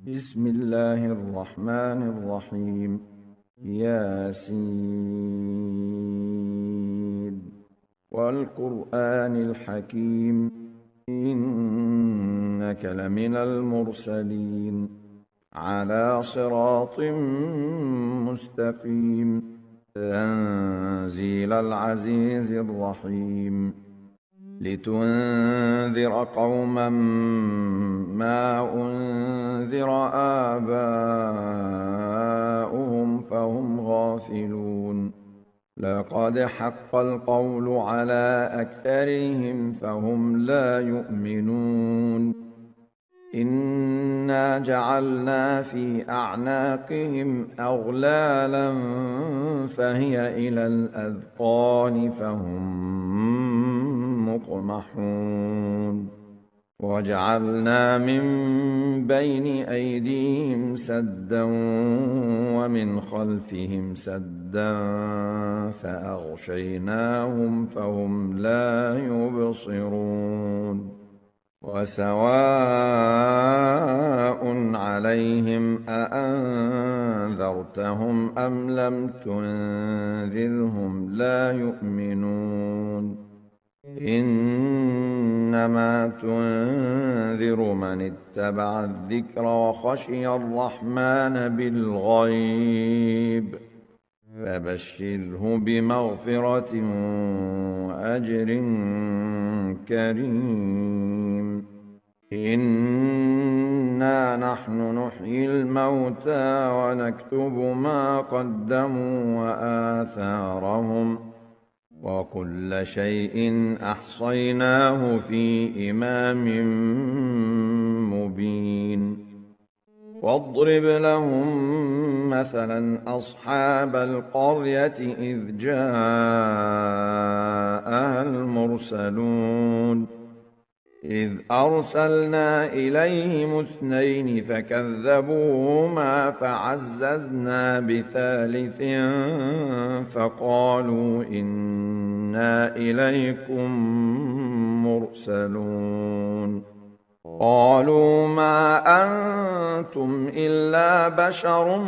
بسم الله الرحمن الرحيم. ياسين والقرآن الحكيم، إنك لمن المرسلين على صراط مستقيم، تنزيل العزيز الرحيم، لتنذر قوما ما أنذر آباؤهم فهم غافلون. لقد حق القول على أكثرهم فهم لا يؤمنون. إنا جعلنا في أعناقهم أغلالا فهي إلى الأذقان فهم مقمحون. وجعلنا من بين أيديهم سدا ومن خلفهم سدا فأغشيناهم فهم لا يبصرون. وسواء عليهم أأنذرتهم أم لم تنذرهم لا يؤمنون. إنما تنذر من اتبع الذكر وخشي الرحمن بالغيب، فبشره بمغفرة وأجر كريم. إنا نحن نحيي الموتى ونكتب ما قدموا وآثارهم، وكل شيء أحصيناه في إمام مبين. واضرب لهم مثلا أصحاب القرية إذ جاءها المرسلون إذ أرسلنا إليهم اثنين فكذبوهما فعززنا بثالث فقالوا إنا إليكم مرسلون. قالوا ما أنتم إلا بشر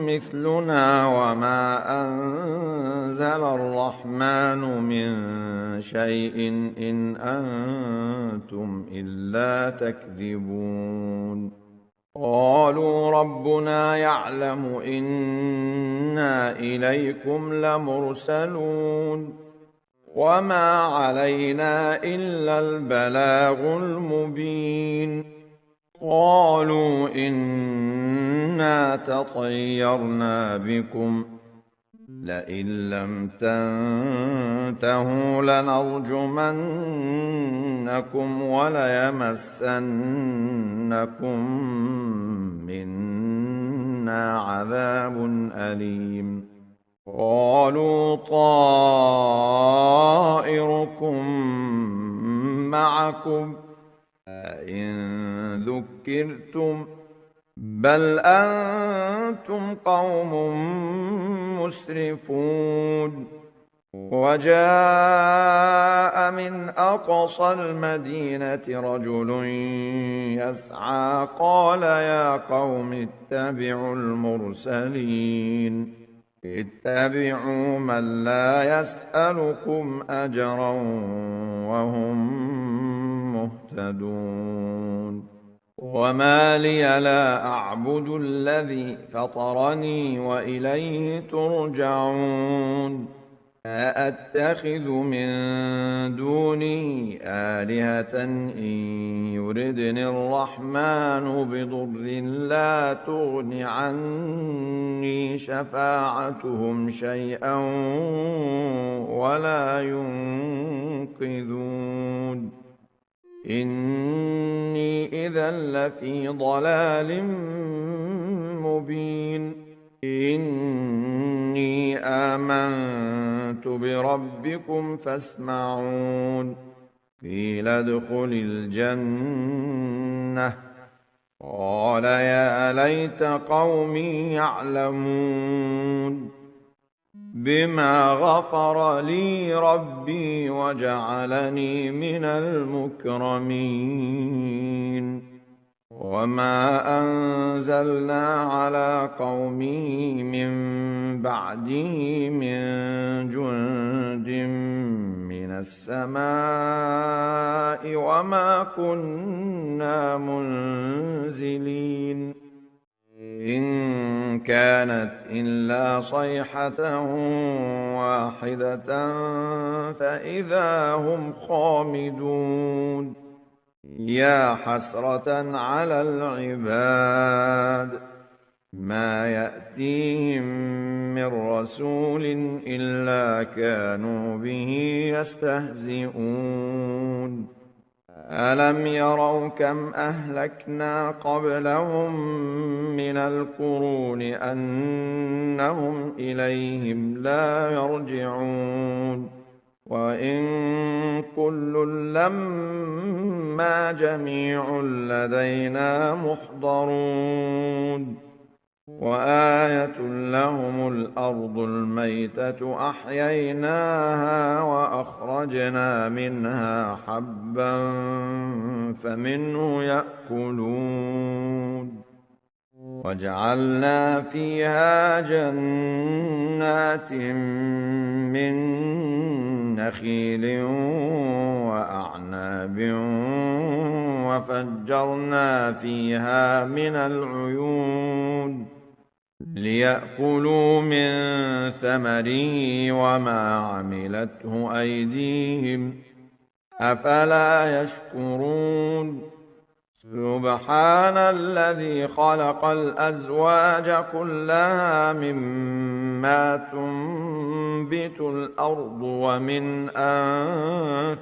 مثلنا وما أنزل الرحمن من شيء إن أنتم إلا تكذبون. قالوا ربنا يعلم إنا إليكم لمرسلون وما علينا إلا البلاغ المبين. قالوا إنا تطيرنا بكم لئن لم تنتهوا لنرجمنكم وليمسنكم منا عذاب أليم. قالوا طائركم معكم أئن ذكرتم بل أنتم قوم مسرفون. وجاء من أقصى المدينة رجل يسعى قال يا قوم اتبعوا المرسلين اتبعوا من لا يسألكم أجرا وهم مهتدون. وما لي لا أعبد الذي فطرني وإليه ترجعون. أأتخذ من دونه آلهة إن يردني الرحمن بضر لا تغن عني شفاعتهم شيئا ولا ينقذون. إني إذا لفي ضلال مبين. إني آمنت بربكم فاسمعون. قيل ادخل الجنة قال يا ليت قومي يعلمون. بما غفر لي ربي وجعلني من المكرمين. وما أنزلنا على قومه من بعده من جند من السماء وما كنا منزلين إن كانت إلا صيحة واحدة فإذا هم خامدون يا حسرة على العباد ما يأتيهم من رسول إلا كانوا به يستهزئون ألم يروا كم أهلكنا قبلهم من القرون أنهم إليهم لا يرجعون وإن كل لما جميع لدينا محضرون وآية لهم الأرض الميتة أحييناها وأخرجنا منها حبا فمنه يأكلون وجعلنا فيها جنات من نخيل وأعناب وفجرنا فيها من العيون ليأكلوا من ثمره وما عملته أيديهم أفلا يشكرون سبحان الذي خلق الأزواج كلها مما تنبت الأرض ومن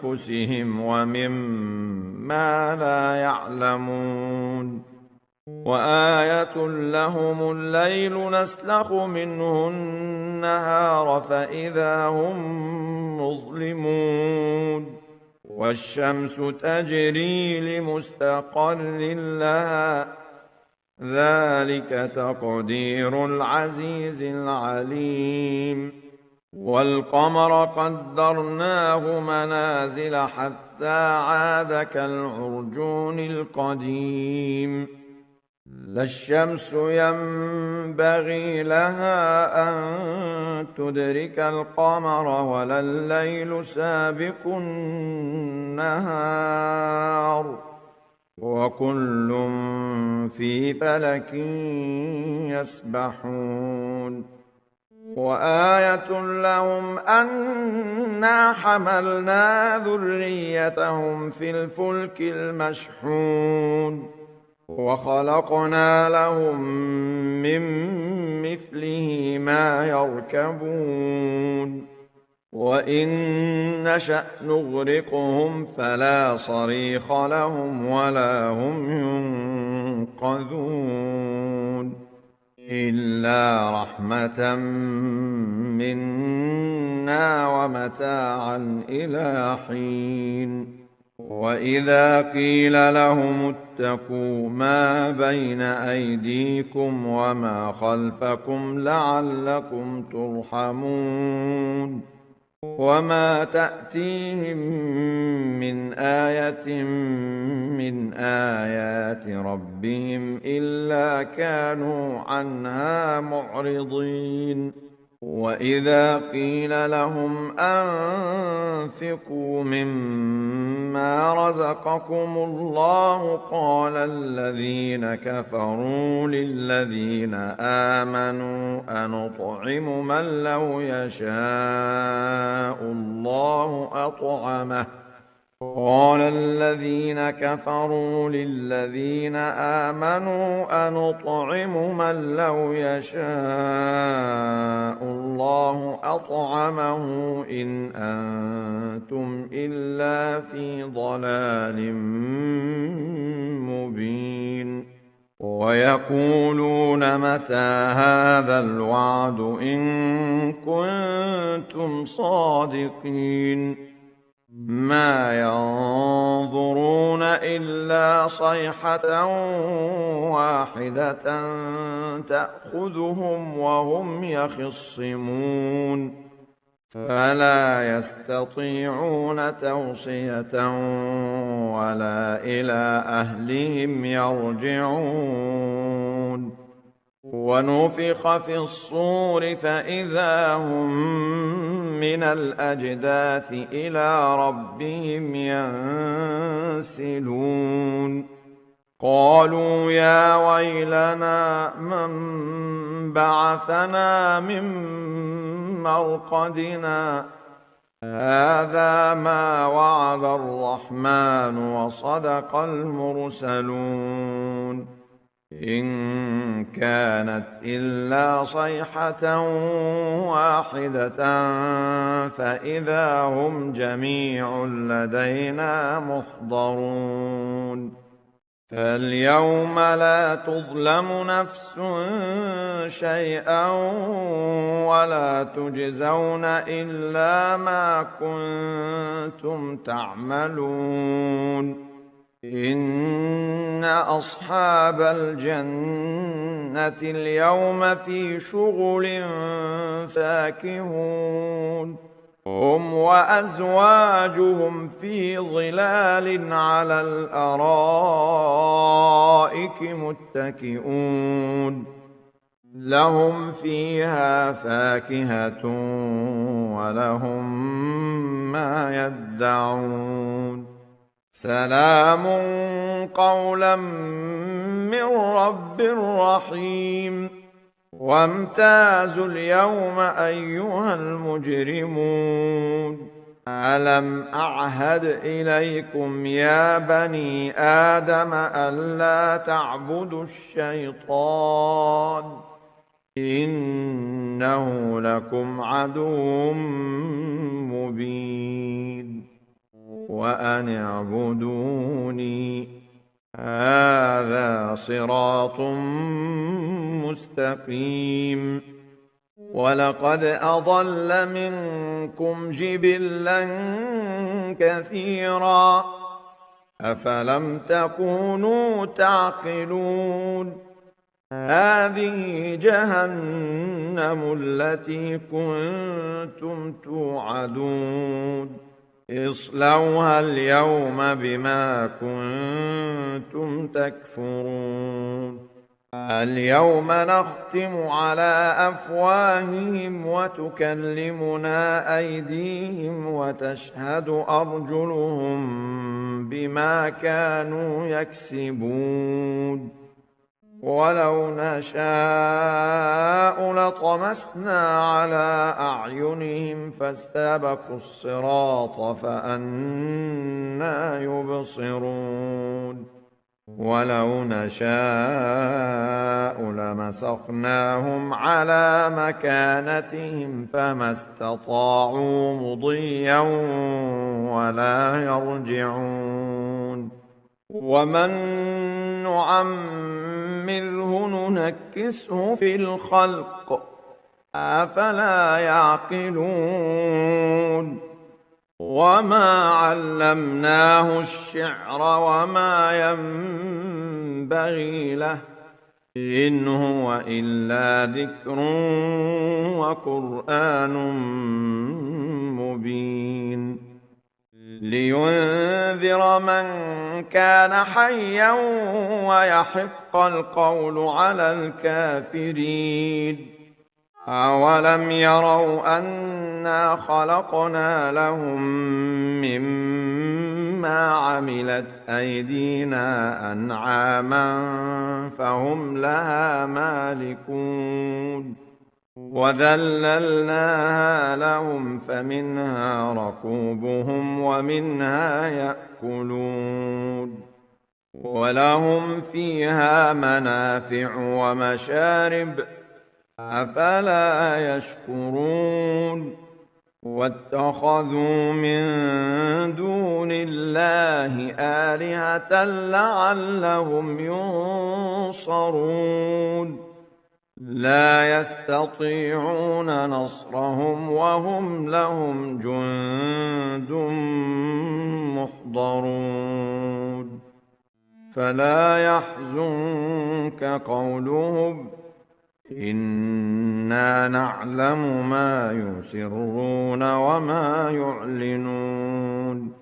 أنفسهم ومما لا يعلمون وآية لهم الليل نسلخ منه النهار فإذا هم مظلمون والشمس تجري لمستقر لها ذلك تقدير العزيز العليم والقمر قدرناه منازل حتى عاد كالعرجون القديم لا الشمس ينبغي لها أن تدرك القمر ولا الليل سابق النهار وكل في فلك يسبحون وآية لهم أنا حملنا ذريتهم في الفلك المشحون وخلقنا لهم من مثله ما يركبون وإن نشأ نغرقهم فلا صريخ لهم ولا هم ينقذون إلا رحمة منا ومتاعا إلى حين وإذا قيل لهم اتقوا ما بين أيديكم وما خلفكم لعلكم ترحمون وما تأتيهم من آية من آيات ربهم إلا كانوا عنها معرضين وإذا قيل لهم أنفقوا مما رزقكم الله قال الذين كفروا للذين آمنوا أنطعم من لو يشاء الله أطعمه قال الذين كفروا للذين آمنوا أنطعم من لو يشاء الله أطعمه إن أنتم إلا في ضلال مبين ويقولون متى هذا الوعد إن كنتم صادقين ما ينظرون إلا صيحة واحدة تأخذهم وهم يخصمون فلا يستطيعون توصية ولا إلى أهلهم يرجعون. ونفخ في الصور فإذا هم من الأجداث إلى ربهم ينسلون. قالوا يا ويلنا من بعثنا من مرقدنا هذا ما وعد الرحمن وصدق المرسلون. إن كانت إلا صيحة واحدة فإذا هم جميع لدينا محضرون. فاليوم لا تظلم نفس شيئا ولا تجزون إلا ما كنتم تعملون. إن أصحاب الجنة اليوم في شغل فاكهون. هم وأزواجهم في ظلال على الأرائك متكئون. لهم فيها فاكهة ولهم ما يدعون. سلام قولا من رب رحيم. وامتازوا اليوم أيها المجرمون. ألم أعهد إليكم يا بني آدم ألا تعبدوا الشيطان إنه لكم عدو مبين. وأن اعبدوني هذا صراط مستقيم. ولقد أضل منكم جبلا كثيرا أفلم تكونوا تعقلون. هذه جهنم التي كنتم توعدون اصلوها اليوم بما كنتم تكفرون. اليوم نختم على أفواههم وتكلمنا أيديهم وتشهد أرجلهم بما كانوا يكسبون. ولو نشاء لطمسنا على أعينهم فاستبقوا الصراط فأنى يبصرون. ولو نشاء لمسخناهم على مكانتهم فما استطاعوا مضيا ولا يرجعون. ومن نعمره ننكسه في الخلق أفلا يعقلون. وما علمناه الشعر وما ينبغي له إن هو إلا ذكر وقرآن مبين. لينذر من كان حيا ويحق القول على الكافرين. أولم يروا أنا خلقنا لهم مما عملت أيدينا أنعاما فهم لها مالكون. وذللناها لهم فمنها ركوبهم ومنها يأكلون. ولهم فيها منافع ومشارب أفلا يشكرون. واتخذوا من دون الله آلهة لعلهم ينصرون. لا يستطيعون نصرهم وهم لهم جند محضرون. فلا يحزنك قولهم إنا نعلم ما يسرون وما يعلنون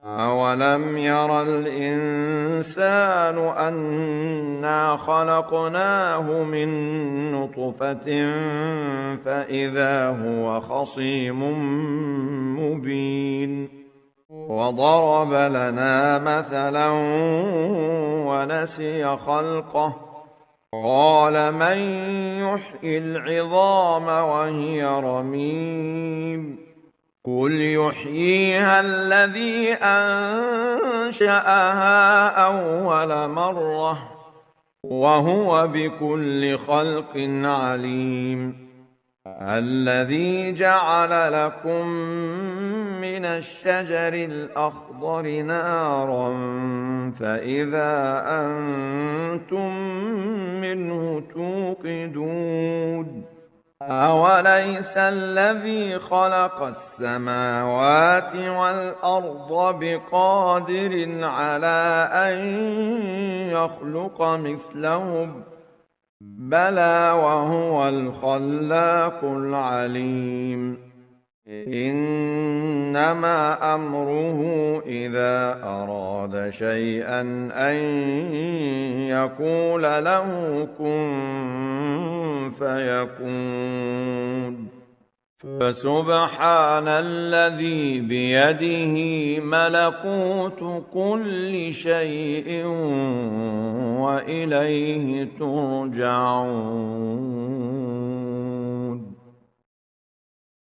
أولم ير الإنسان أنا خلقناه من نطفة فإذا هو خصيم مبين وضرب لنا مثلا ونسي خلقه قال من يحيي العظام وهي رميم قل يحييها الذي أنشأها أول مرة وهو بكل خلق عليم الذي جعل لكم من الشجر الأخضر نارا فإذا أنتم منه توقدون أوليس الذي خلق السماوات والأرض بقادر على أن يخلق مثلهم بلى وهو الخلاق العليم إنما أمره إذا أراد شيئا أن يقول له كن فيكون فسبحان الذي بيده ملكوت كل شيء وإليه ترجعون.